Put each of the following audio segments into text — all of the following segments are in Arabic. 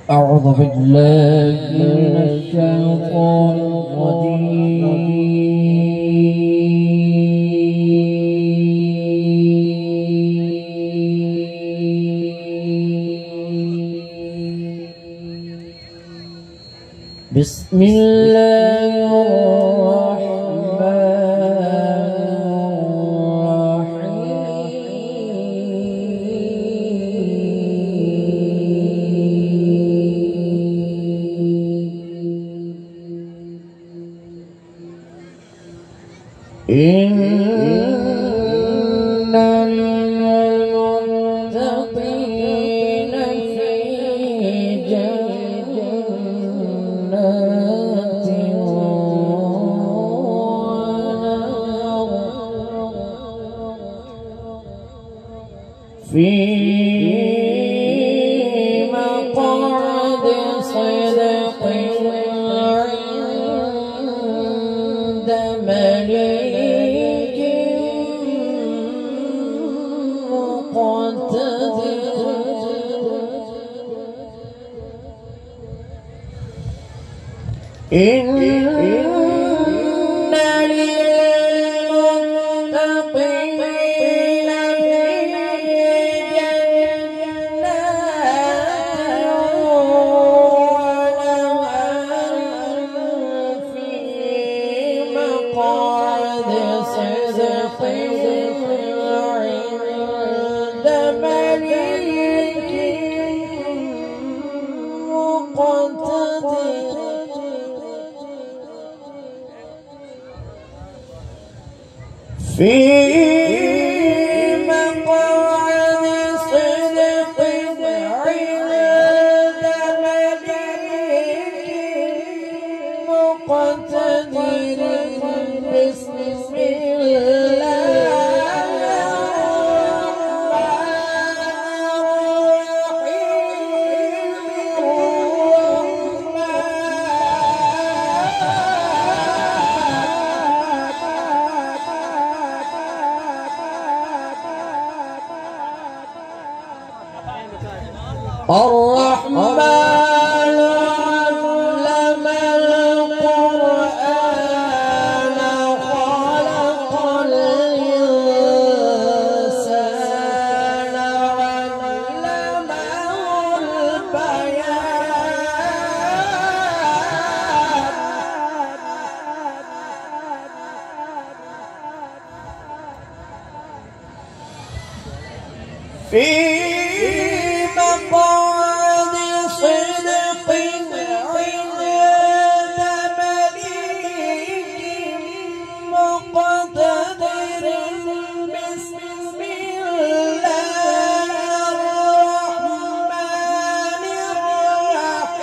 أعوذ بالله من الشيطان الرجيم. بسم الله إن المتقين في جنات ونهر في مقعد صدق عند مليك إن للمتقين في جنات ونهر في مقعد صدق عند مليك مقتدر في مقعد صدق عند مليك مقتدر. بسم الرحمن علم القرآن خلق الإنسان علمه البيان في مقعد صدق عند مليك مقتدر. بسم الله الرحمن الرحيم.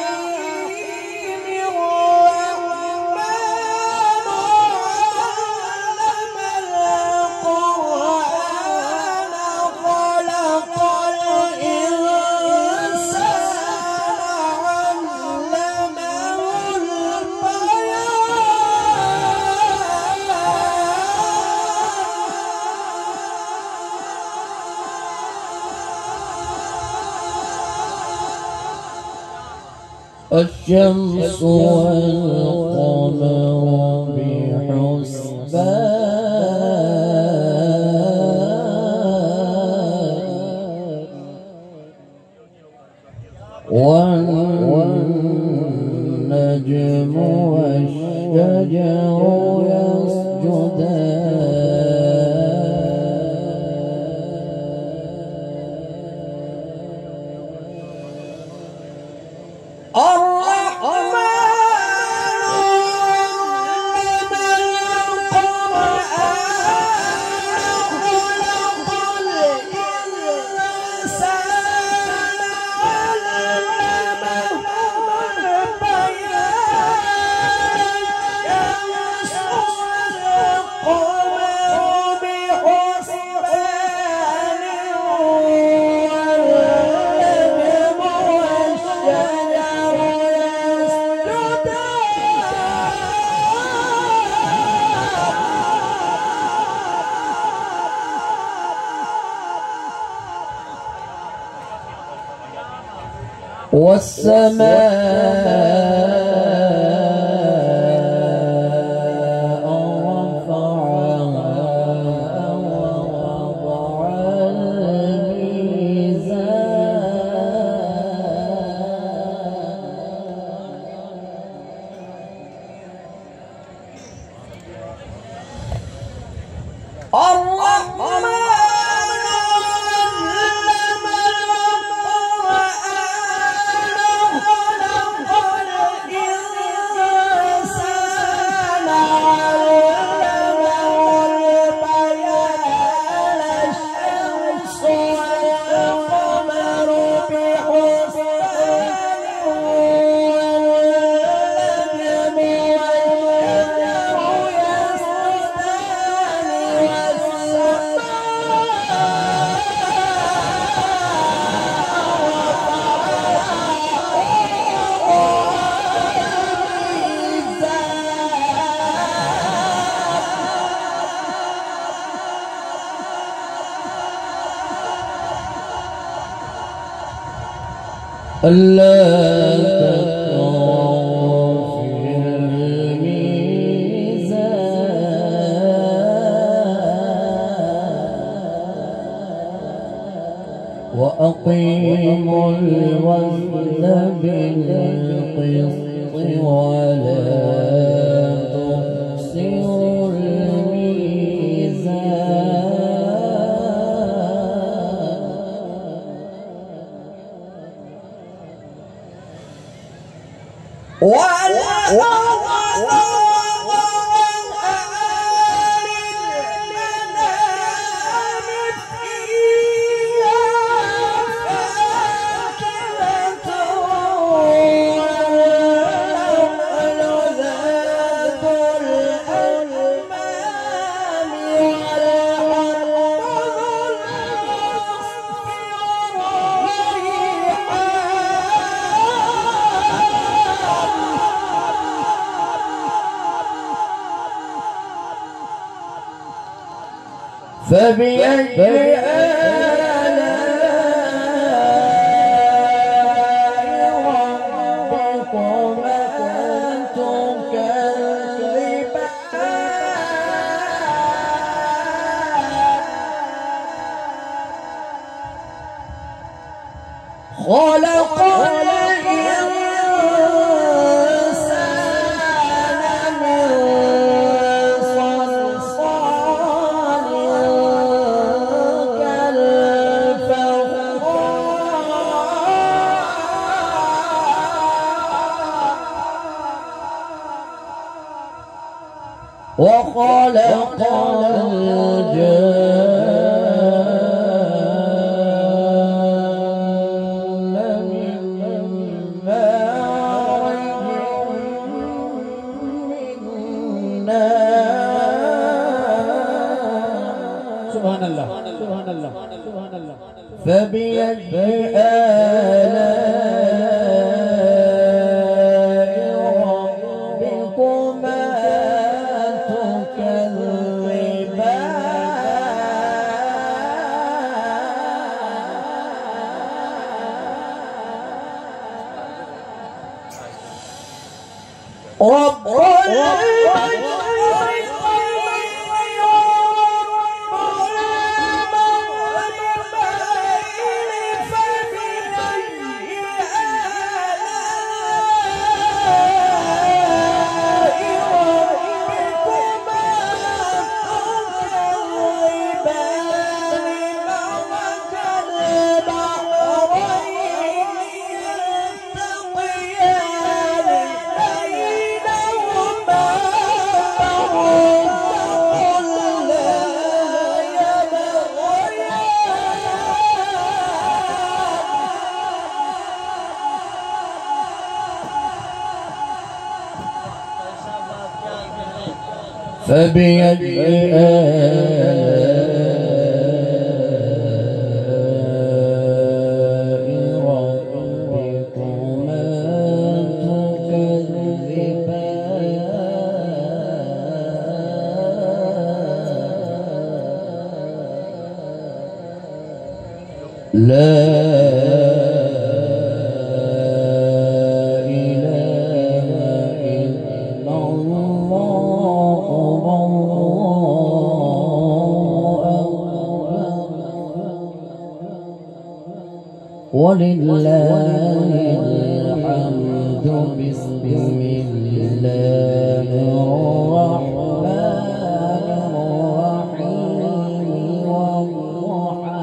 الرحمن علم القرآن خلق الشمس والقمر بحسبان والنجم والشجر يسجدان والسماء رفعها ووضع الميزان ألا تطغوا في الميزان وأقيموا الوزن بالقسط ولا تخسروا فبأي آلاء ربكما تكذبان خلق وخلق الجن من مارج من نار سبحان الله سبحان الله سبحان الله فبأي آلاء ربكما رب فبأي آلاء ربكما تكذبان لا ولله الحمد بسم الله الرحمن الرحيم والضحى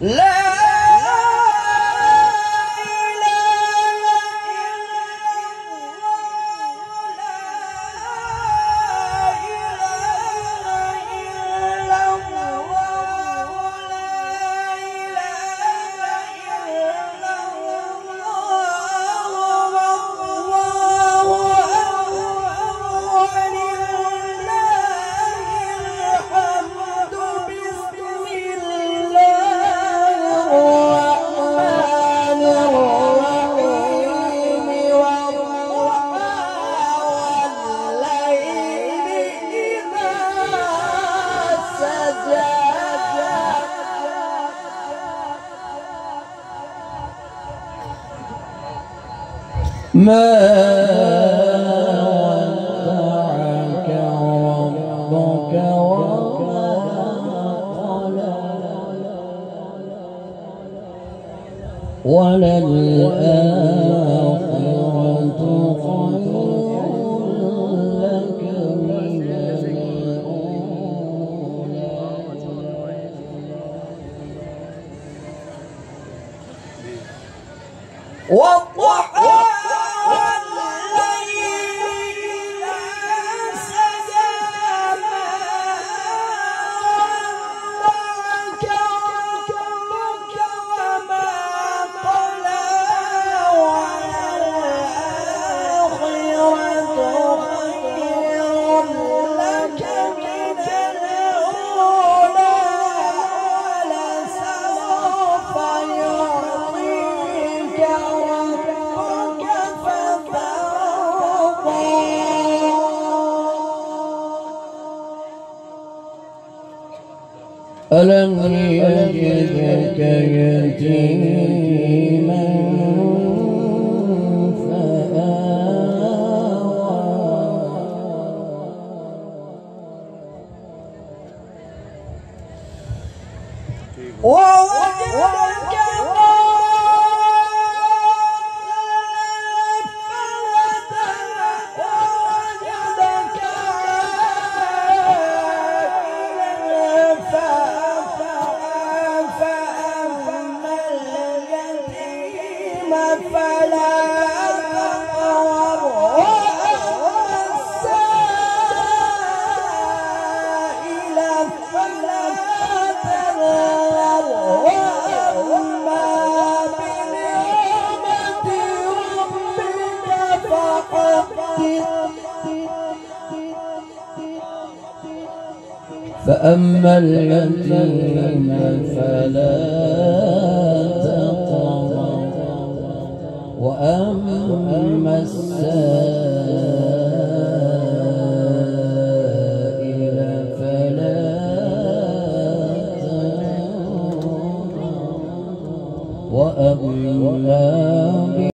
لا ما ودعك ربك وما قلى وللآخرة خير لك من الأولى والضحى ألم يجدك يتيما فآوى ووجدك فلا تقهر وأما السائل فلا تنهر وأما بنعمة ربك فحدث فأما اليتيم فلا وأما السائل فلا تنهر وأما